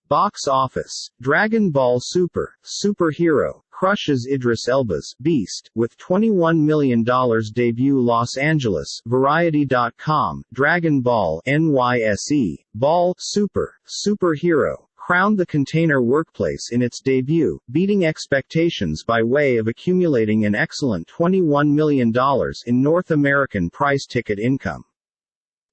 Box office. Dragon Ball Super, Superhero, crushes Idris Elba's Beast, with $21 million debut. Los Angeles, Variety.com, Dragon Ball NYSE, Ball, Superhero, crowned the container workplace in its debut, beating expectations by way of accumulating an excellent $21 million in North American price ticket income.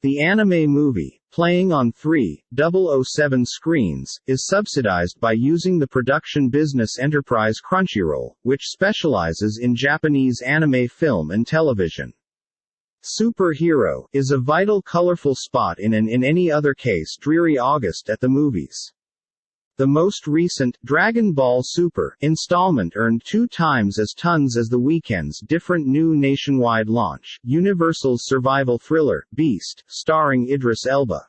The anime movie, playing on 3,007 screens, is subsidized by using the production business enterprise Crunchyroll, which specializes in Japanese anime film and television. Superhero is a vital colorful spot in any other case dreary August at the movies. The most recent, Dragon Ball Super, installment earned 2 times as tons as the weekend's different new nationwide launch, Universal's survival thriller, Beast, starring Idris Elba.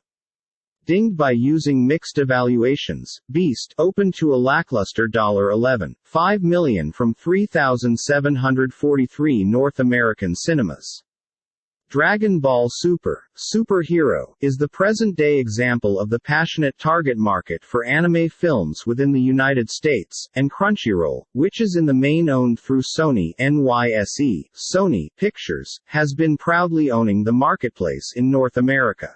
Dinged by using mixed evaluations, Beast opened to a lackluster $11.5 million from 3,743 North American cinemas. Dragon Ball Superhero, is the present-day example of the passionate target market for anime films within the United States, and Crunchyroll, which is in the main owned through Sony NYSE, Sony Pictures, has been proudly owning the marketplace in North America.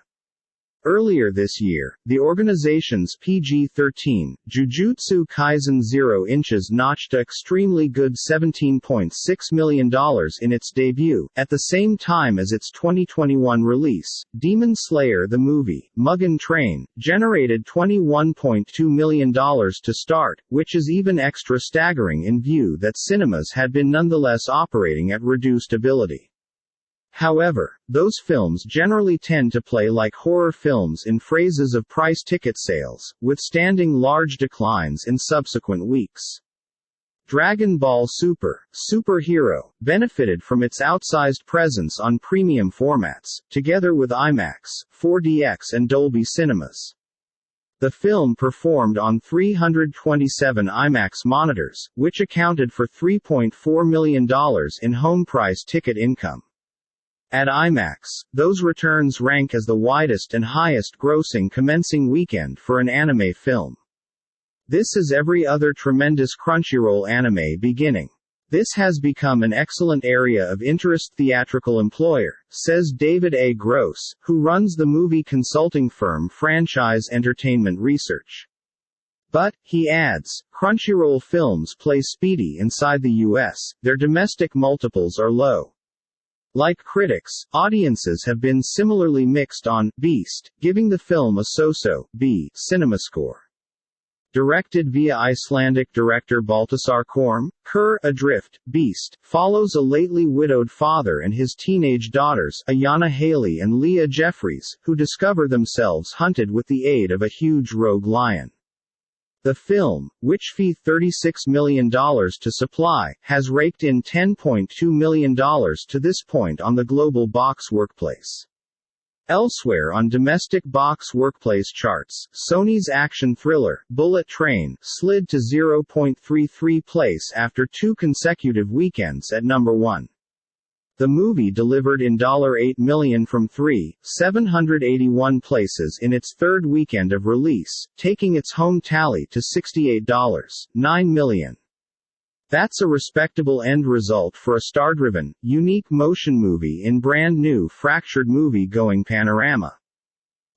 Earlier this year, the organization's PG-13, Jujutsu Kaisen 0 Inches notched an extremely good $17.6 million in its debut, at the same time as its 2021 release, Demon Slayer the Movie, Mugen Train, generated $21.2 million to start, which is even extra staggering in view that cinemas had been nonetheless operating at reduced ability. However, those films generally tend to play like horror films in phrases of price ticket sales, withstanding large declines in subsequent weeks. Dragon Ball Superhero, benefited from its outsized presence on premium formats, together with IMAX, 4DX and Dolby Cinemas. The film performed on 327 IMAX monitors, which accounted for $3.4 million in home price ticket income. At IMAX, those returns rank as the widest and highest-grossing commencing weekend for an anime film. This is every other tremendous Crunchyroll anime beginning. This has become an excellent area of interest theatrical employer, says David A. Gross, who runs the movie consulting firm Franchise Entertainment Research. But, he adds, Crunchyroll films play speedy inside the U.S., their domestic multiples are low. Like critics, audiences have been similarly mixed on Beast, giving the film a so-so B CinemaScore. Directed via Icelandic director Baltasar Korm, Adrift, Beast, follows a lately widowed father and his teenage daughters, Ayanna Haley and Leah Jeffries, who discover themselves hunted with the aid of a huge rogue lion. The film, which fee $36 million to supply, has raked in $10.2 million to this point on the global box workplace. Elsewhere on domestic box workplace charts, Sony's action thriller, Bullet Train, slid to 0.33 place after 2 consecutive weekends at number 1. The movie delivered in $8 million from 3,781 places in its third weekend of release, taking its home tally to $68.9 million. That's a respectable end result for a star-driven, unique motion movie in brand-new fractured movie-going panorama.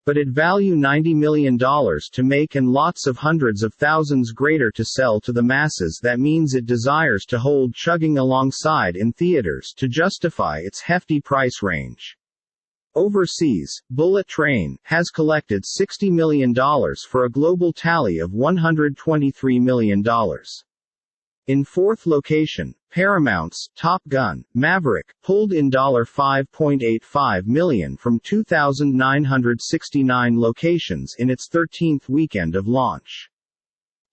But at value $90 million to make and lots of hundreds of thousands greater to sell to the masses, that means it desires to hold chugging alongside in theaters to justify its hefty price range. Overseas, Bullet Train has collected $60 million for a global tally of $123 million. In fourth location, Paramount's Top Gun: Maverick pulled in $5.85 million from 2,969 locations in its 13th weekend of launch.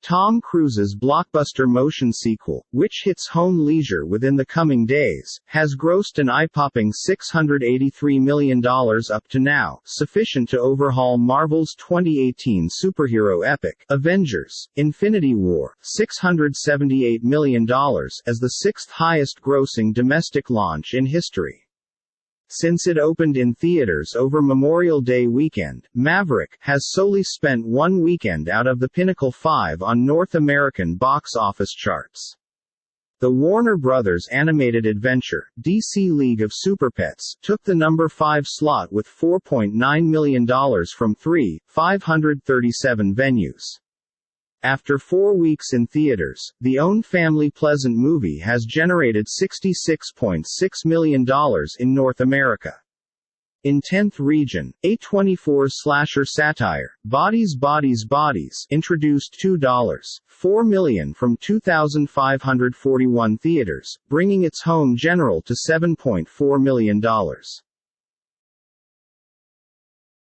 Tom Cruise's blockbuster motion sequel, which hits home leisure within the coming days, has grossed an eye-popping $683 million up to now, sufficient to overhaul Marvel's 2018 superhero epic, Avengers: Infinity War, $678 million, as the 6th highest-grossing domestic launch in history. Since it opened in theaters over Memorial Day weekend, Maverick has solely spent one weekend out of the Pinnacle 5 on North American box office charts. The Warner Brothers animated adventure, DC League of Super Pets, took the number 5 slot with $4.9 million from 537 venues. After 4 weeks in theaters, the OWN Family Pleasant movie has generated $66.6 million in North America. In 10th region, A24's slasher satire, Bodies Bodies Bodies, introduced $2.4 million from 2,541 theaters, bringing its home general to $7.4 million.